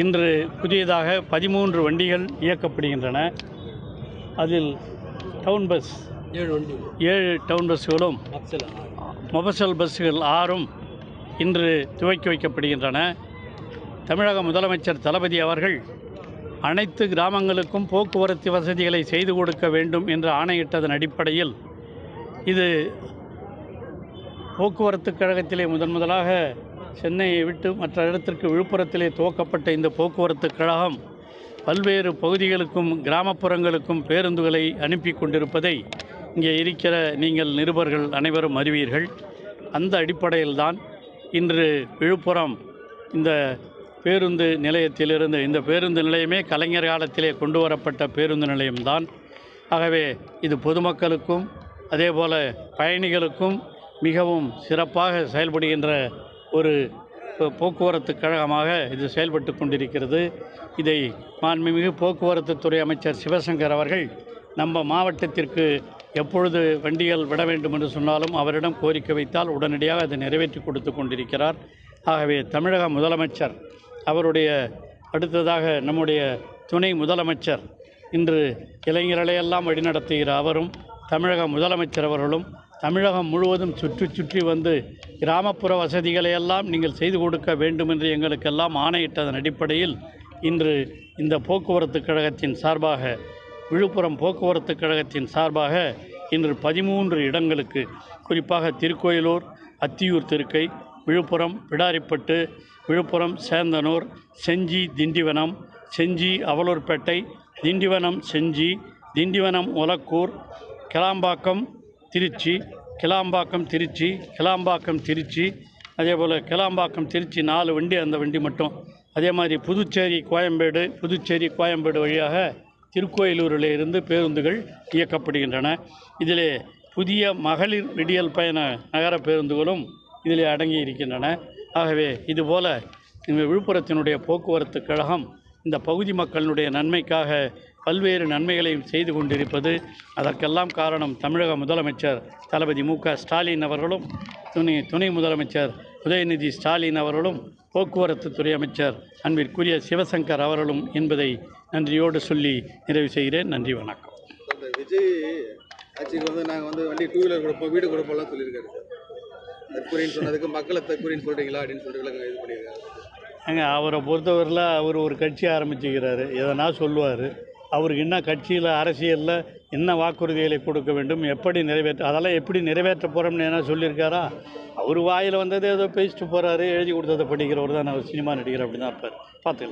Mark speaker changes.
Speaker 1: இன்று புதியதாக 13 வண்டிகள் இயக்கப்படுகின்றன. அதில் டவுன் பஸ் 7 டவுன் பஸ்களும் மொபசல் பஸ்கள் 6ம் இன்று துவக்கி வைக்கப்படுகின்றன. தமிழக முதலமைச்சர் தளபதி அவர்கள் அனைத்து கிராமங்களுக்கும் போக்குவரத்து வசதிகளை செய்து கொடுக்க வேண்டும் என்று ஆணையிட்டதன் அடிப்படையில் இது போக்குவரத்து கழகத்திலே முதலாக சென்னையை விட்டு மற்ற இடத்திற்கு விழுப்புரத்திலே துவக்கப்பட்ட இந்த போக்குவரத்து கழகம் பல்வேறு பகுதிகளுக்கும் கிராமப்புறங்களுக்கும் பேருந்துகளை அனுப்பி கொண்டிருப்பதை இங்கே இருக்கிற நீங்கள் நிருபர்கள் அனைவரும் அறிவீர்கள். அந்த அடிப்படையில்தான் இன்று விழுப்புரம் இந்த பேருந்து நிலையத்திலிருந்து, இந்த பேருந்து நிலையமே கலைஞர் காலத்திலே கொண்டு வரப்பட்ட பேருந்து நிலையம்தான். ஆகவே இது பொதுமக்களுக்கும் அதேபோல் பயணிகளுக்கும் மிகவும் சிறப்பாக செயல்படுகின்ற ஒரு போக்குவரத்து கழகமாக இது செயல்பட்டு கொண்டிருக்கிறது. இதை மாண்புமிகு போக்குவரத்து துறை அமைச்சர் சிவசங்கர் அவர்கள் நம்ம மாவட்டத்திற்கு எப்பொழுது வண்டிகள் விட வேண்டும் என்று சொன்னாலும் அவரிடம் கோரிக்கை வைத்தால் உடனடியாக அதை நிறைவேற்றி கொடுத்து கொண்டிருக்கிறார். ஆகவே தமிழக முதலமைச்சர் அவருடைய அடுத்ததாக நம்முடைய துணை முதலமைச்சர் இன்று இளைஞர்களையெல்லாம் வழிநடத்துகிற அவரும் தமிழக முதலமைச்சர் அவர்களும் தமிழகம் முழுவதும் சுற்றி வந்து கிராமப்புற வசதிகளையெல்லாம் நீங்கள் செய்து கொடுக்க வேண்டும் என்று எங்களுக்கெல்லாம் ஆணையிட்டதன் அடிப்படையில் இன்று இந்த போக்குவரத்து கழகத்தின் சார்பாக, விழுப்புரம் போக்குவரத்து கழகத்தின் சார்பாக இன்று 13 இடங்களுக்கு, குறிப்பாக திருக்கோயிலூர், அத்தியூர் திருக்கை, விழுப்புரம் பிடாரிப்பட்டு, விழுப்புரம் சேந்தனூர், செஞ்சி திண்டிவனம், செஞ்சி அவலூர்பேட்டை, திண்டிவனம் செஞ்சி, திண்டிவனம் ஒலக்கூர், கிளாம்பாக்கம் திருச்சி, கிளாம்பாக்கம் திருச்சி, கிளாம்பாக்கம் திருச்சி, அதேபோல் கிளாம்பாக்கம் திருச்சி 4 வண்டி, அந்த வண்டி மட்டும். அதே மாதிரி புதுச்சேரி கோயம்பேடு வழியாக திருக்கோயிலூரில் இருந்து பேருந்துகள் இயக்கப்படுகின்றன. இதிலே புதிய மகளிர் விடியல் பயண நகர பேருந்துகளும் இதிலே அடங்கி இருக்கின்றன. ஆகவே இதுபோல் இந்த விழுப்புரத்தினுடைய போக்குவரத்து கழகம் இந்த பகுதி மக்களினுடைய நன்மைக்காக பல்வேறு நன்மைகளையும் செய்து கொண்டிருப்பது, அதற்கெல்லாம் காரணம் தமிழக முதலமைச்சர் தளபதி மு.க. ஸ்டாலின் அவர்களும் துணை முதலமைச்சர் உதயநிதி ஸ்டாலின் அவர்களும் போக்குவரத்து துறை அமைச்சர் அன்பிற்குரிய சிவசங்கர் அவர்களும் என்பதை நன்றியோடு சொல்லி நிறைவு செய்கிறேன். நன்றி, வணக்கம்.
Speaker 2: விஜய் ஆட்சிக்கு வந்து நாங்கள் வண்டி 2 வீலர் கொடுப்போம், வீடு கொடுப்போம்லாம் சொல்லியிருக்காரு சார். தற்கொலைன்னு சொன்னதுக்கு மக்களை தற்கொலைன்னு சொல்கிறீங்களா அப்படின்னு சொல்லிட்டு இது பண்ணியிருக்காரு.
Speaker 1: அவரை பொறுத்தவரையில் அவர் ஒரு கட்சி ஆரம்பிச்சுக்கிறாரு, எதனா சொல்லுவார். அவருக்கு என்ன கட்சியில் அரசியலில் என்ன வாக்குறுதிகளை கொடுக்க வேண்டும், எப்படி அதெல்லாம் எப்படி நிறைவேற்ற போகிறோம்னு என்ன சொல்லியிருக்காரா? அவர் வாயில் வந்தது ஏதோ பேசிட்டு போகிறாரு, எழுதி கொடுத்ததை படிக்கிறவர் தான். அவர் சினிமா நடிகர் அப்படி தான் இருப்பார். பார்த்துக்கலாம்.